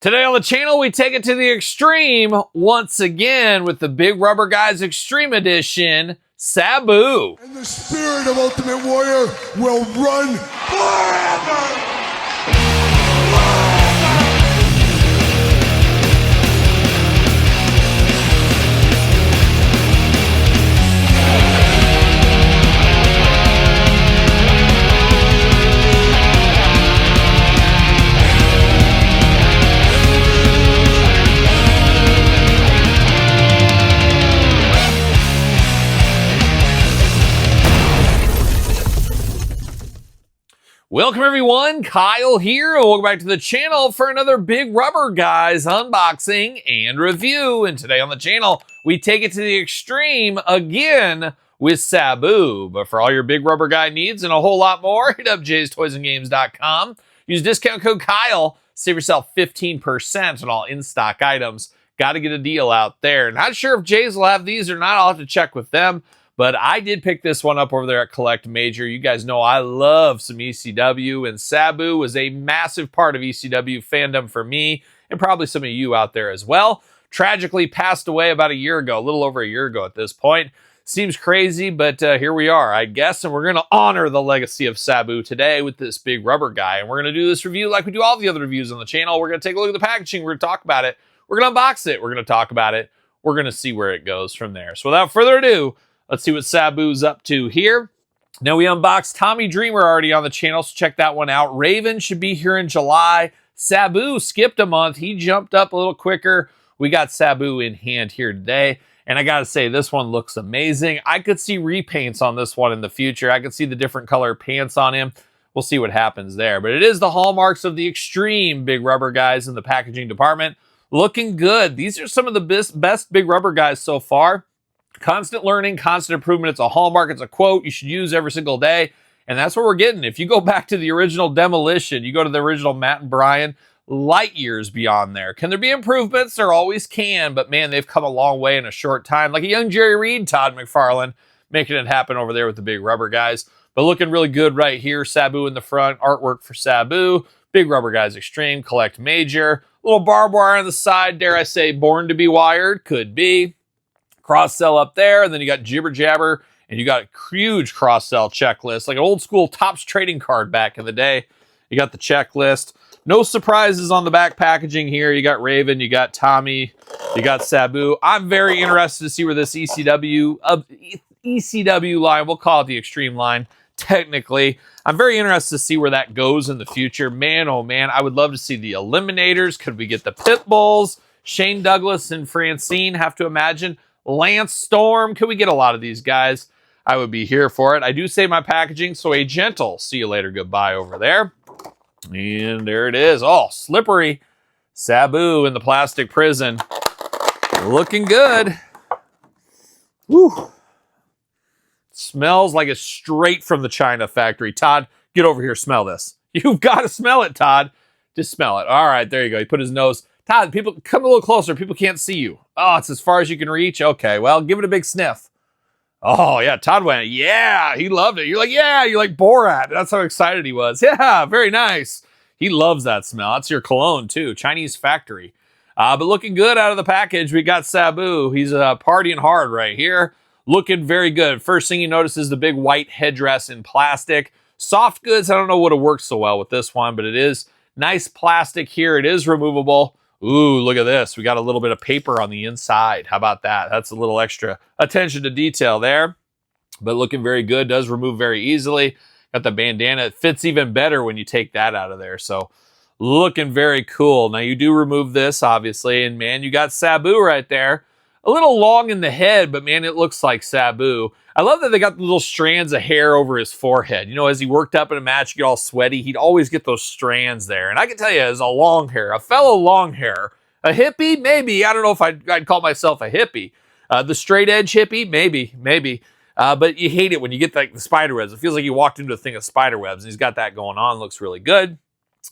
Today on the channel, we take it to the extreme once again with the Big Rubber Guys Extreme Edition, Sabu. And the spirit of Ultimate Warrior will run forever! Welcome everyone, Kyle here, and welcome back to the channel for another Big Rubber Guys unboxing and review. And today on the channel, we take it to the extreme again with Sabu. But for all your Big Rubber Guy needs and a whole lot more, hit up jaystoysandgames.com. Use discount code Kyle, save yourself 15% on all in-stock items. Got to get a deal out there. Not sure if Jays will have these or not. I'll have to check with them. But I did pick this one up over there at Collect Major. You guys know I love some ECW, and Sabu was a massive part of ECW fandom for me, and probably some of you out there as well. Tragically passed away about a year ago, a little over a year ago at this point. Seems crazy, but here we are, I guess, and we're going to honor the legacy of Sabu today with this Big Rubber Guy, and we're going to do this review like we do all the other reviews on the channel. We're going to take a look at the packaging, we're going to talk about it, we're going to unbox it, we're going to talk about it, we're going to see where it goes from there. So without further ado, let's see what Sabu's up to here. Now, we unboxed Tommy Dreamer already on the channel, so check that one out. Raven should be here in July. Sabu skipped a month. He jumped up a little quicker. We got Sabu in hand here today. And I got to say, this one looks amazing. I could see repaints on this one in the future. I could see the different color pants on him. We'll see what happens there. But it is the hallmarks of the extreme Big Rubber Guys in the packaging department. Looking good. These are some of the best Big Rubber Guys so far. Constant learning, constant improvement. It's a hallmark. It's a quote you should use every single day. And that's what we're getting. If you go back to the original Demolition, you go to the original Matt and Brian, light years beyond there. Can there be improvements? There always can. But man, they've come a long way in a short time. Like a young Jerry Reed, Todd McFarlane, making it happen over there with the Big Rubber Guys. But looking really good right here. Sabu in the front. Artwork for Sabu. Big Rubber Guys Extreme. Collect Major. Little barbed wire on the side. Dare I say, born to be wired? Could be. Cross-sell up there, and then you got Jibber Jabber, and you got a huge cross-sell checklist, like an old-school Topps trading card back in the day. You got the checklist. No surprises on the back packaging here. You got Raven, you got Tommy, you got Sabu. I'm very interested to see where this ECW line, we'll call it the Extreme line, technically. I'm very interested to see where that goes in the future. Man, oh man, I would love to see the Eliminators. Could we get the Pitbulls? Shane Douglas and Francine, have to imagine. Lance Storm, can we get a lot of these guys? I would be here for it. I do save my packaging, so a gentle see you later goodbye over there. And there it is. Oh, slippery. Sabu in the plastic prison. Looking good. Woo. Smells like it's straight from the China factory. Todd, get over here, smell this. You've got to smell it, Todd. Just smell it. All right, there you go. He put his nose. Todd, people, come a little closer. People can't see you. Oh, it's as far as you can reach? Okay, well, give it a big sniff. Oh, yeah, Todd went, yeah, he loved it. You're like, yeah, you're like Borat. That's how excited he was. Yeah, very nice. He loves that smell. That's your cologne, too. Chinese factory. But looking good out of the package, we got Sabu. He's partying hard right here. Looking very good. First thing you notice is the big white headdress in plastic. Soft goods, I don't know what it works so well with this one, but it is nice plastic here. It is removable. Ooh, look at this. We got a little bit of paper on the inside. How about that? That's a little extra attention to detail there. But looking very good. Does remove very easily. Got the bandana. It fits even better when you take that out of there. So looking very cool. Now you do remove this, obviously. And man, you got Sabu right there. A little long in the head, but man, it looks like Sabu. I love that they got the little strands of hair over his forehead. You know, as he worked up in a match, get all sweaty, he'd always get those strands there. And I can tell you, as a long hair, a fellow long hair, a hippie, maybe. I don't know if I'd call myself a hippie. The straight edge hippie, maybe. But you hate it when you get like the spider webs. It feels like you walked into a thing of spider webs, and he's got that going on. Looks really good.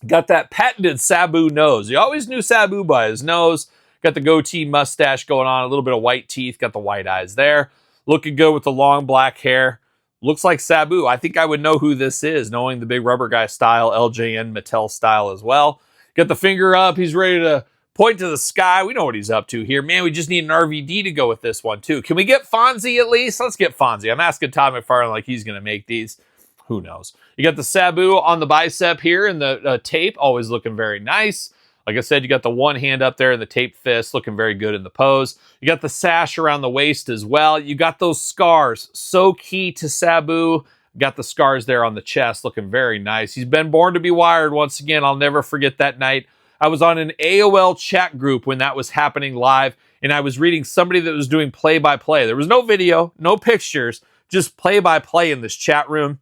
Got that patented Sabu nose. You always knew Sabu by his nose. Got the goatee mustache going on, a little bit of white teeth, got the white eyes there. Looking good with the long black hair. Looks like Sabu. I think I would know who this is, knowing the Big Rubber Guy style, LJN Mattel style as well. Got the finger up. He's ready to point to the sky. We know what he's up to here. Man, we just need an RVD to go with this one, too. Can we get Fonzie at least? Let's get Fonzie. I'm asking Todd McFarlane like he's going to make these. Who knows? You got the Sabu on the bicep here and the tape, always looking very nice. Like I said, you got the one hand up there and the tape fist looking very good in the pose. You got the sash around the waist as well. You got those scars. So key to Sabu. Got the scars there on the chest looking very nice. He's been born to be wired once again. I'll never forget that night. I was on an AOL chat group when that was happening live, and I was reading somebody that was doing play-by-play. There was no video, no pictures, just play-by-play in this chat room.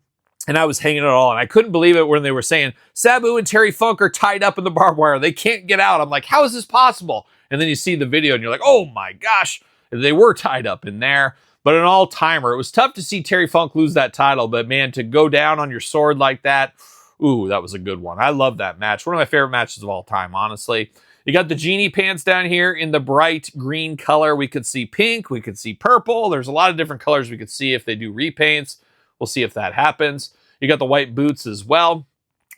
And I was hanging it all, and I couldn't believe it when they were saying, Sabu and Terry Funk are tied up in the barbed wire. They can't get out. I'm like, how is this possible? And then you see the video, and you're like, oh my gosh, they were tied up in there. But an all-timer. It was tough to see Terry Funk lose that title, but man, to go down on your sword like that, ooh, that was a good one. I love that match. One of my favorite matches of all time, honestly. You got the genie pants down here in the bright green color. We could see pink. We could see purple. There's a lot of different colors we could see if they do repaints. We'll see if that happens. You got the white boots as well.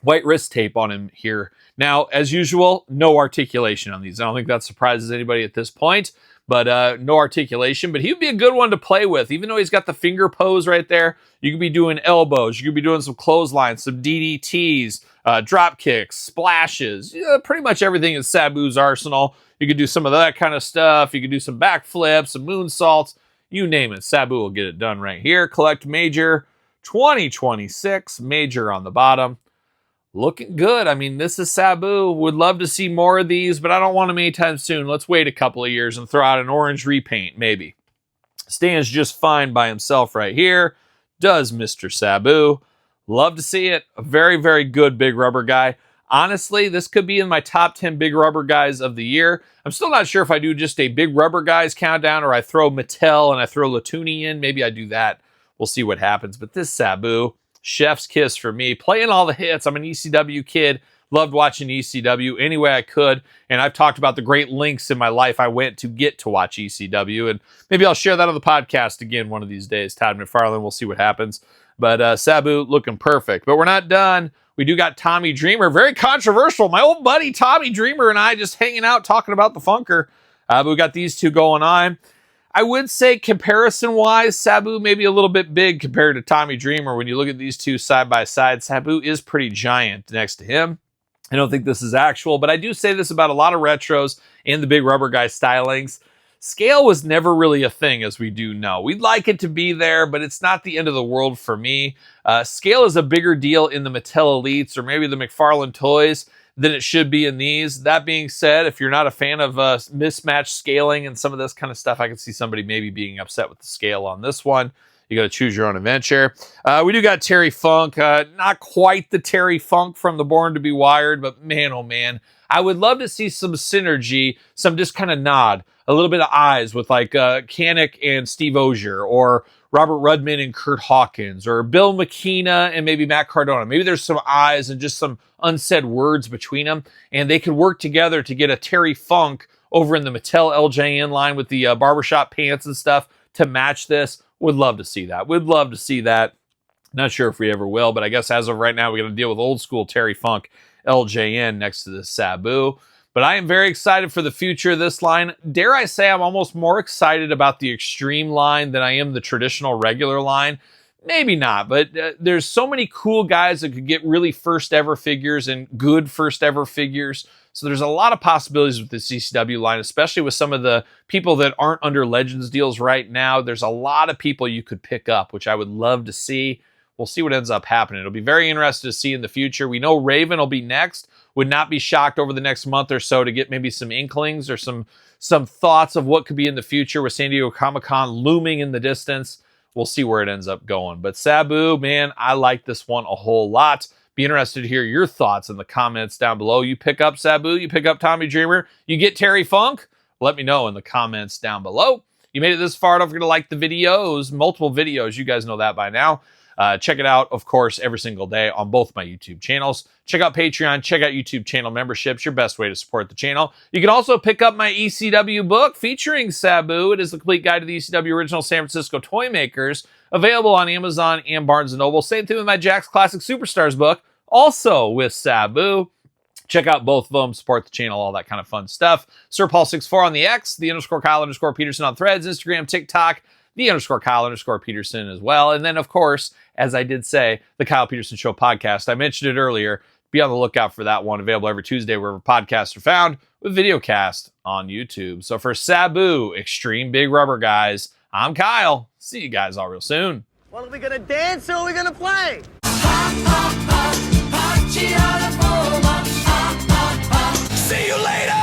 White wrist tape on him here. Now, as usual, no articulation on these. I don't think that surprises anybody at this point, but no articulation. But he would be a good one to play with. Even though he's got the finger pose right there, you could be doing elbows. You could be doing some clotheslines, some DDTs, drop kicks, splashes. Pretty much everything in Sabu's arsenal. You could do some of that kind of stuff. You could do some backflips, some moonsaults. You name it. Sabu will get it done right here. Collect major 2026. Major on the bottom. Looking good. I mean, this is Sabu. Would love to see more of these, but I don't want them anytime soon. Let's wait a couple of years and throw out an orange repaint, maybe. Stands just fine by himself right here. Does Mr. Sabu. Love to see it. A very, very good big rubber guy. Honestly, this could be in my top 10 big rubber guys of the year. I'm still not sure if I do just a big rubber guys countdown or I throw Mattel and I throw Latuni in. Maybe I do that. We'll see what happens. But this Sabu, chef's kiss for me. Playing all the hits. I'm an ECW kid. Loved watching ECW any way I could. And I've talked about the great links in my life I went to get to watch ECW. And maybe I'll share that on the podcast again one of these days. Todd McFarlane, we'll see what happens. But Sabu looking perfect. But we're not done. We do got Tommy Dreamer. Very controversial. My old buddy Tommy Dreamer and I just hanging out talking about the Funker. But we got these two going on. I would say comparison-wise, Sabu may be a little bit big compared to Tommy Dreamer. When you look at these two side by side, Sabu is pretty giant next to him. I don't think this is actual, but I do say this about a lot of retros and the big rubber guy stylings. Scale was never really a thing, as we do know. We'd like it to be there, but it's not the end of the world for me. Scale is a bigger deal in the Mattel Elites or maybe the McFarlane toys than it should be in these. That being said, if you're not a fan of mismatched scaling and some of this kind of stuff, I can see somebody maybe being upset with the scale on this one. You got to choose your own adventure. We do got Terry Funk. Not quite the Terry Funk from the Born to be Wired, but man, oh man. I would love to see some synergy, some just kind of nod, a little bit of eyes with like Kanik and Steve Ogier, or Robert Rudman and Kurt Hawkins, or Bill McKenna and maybe Matt Cardona. Maybe there's some eyes and just some unsaid words between them, and they could work together to get a Terry Funk over in the Mattel LJN line with the barbershop pants and stuff to match this. Would love to see that. Would love to see that. Not sure if we ever will, but I guess as of right now, we got to deal with old school Terry Funk LJN next to the Sabu. But I am very excited for the future of this line. Dare I say I'm almost more excited about the Extreme line than I am the traditional regular line. Maybe not, but there's so many cool guys that could get really first ever figures and good first ever figures. So there's a lot of possibilities with the CCW line, especially with some of the people that aren't under Legends deals right now. There's a lot of people you could pick up, which I would love to see. We'll see what ends up happening. It'll be very interesting to see in the future. We know Raven will be next. Would not be shocked over the next month or so to get maybe some inklings or some thoughts of what could be in the future with San Diego Comic-Con looming in the distance. We'll see where it ends up going. But Sabu, man, I like this one a whole lot. Be interested to hear your thoughts in the comments down below. You pick up Sabu, you pick up Tommy Dreamer, you get Terry Funk? Let me know in the comments down below. You made it this far, don't forget to like the videos, multiple videos. You guys know that by now. Check it out, of course, every single day on both my YouTube channels. Check out Patreon, check out YouTube channel memberships, your best way to support the channel. You can also pick up my ECW book featuring Sabu. It is the complete guide to the ECW original San Francisco toy makers, available on Amazon and Barnes & Noble. Same thing with my Jakks Classic Superstars book, also with Sabu. Check out both of them, support the channel, all that kind of fun stuff. SirPaul64 on the X, _Kyle_Peterson on Threads, Instagram, TikTok, _Kyle_Peterson as well. And then, of course, as I did say, the Kyle Peterson Show podcast. I mentioned it earlier. Be on the lookout for that one, available every Tuesday wherever podcasts are found, with videocast on YouTube. So for Sabu, Extreme Big Rubber Guys, I'm Kyle. See you guys all real soon. Well, are we gonna dance or are we gonna play? See you later!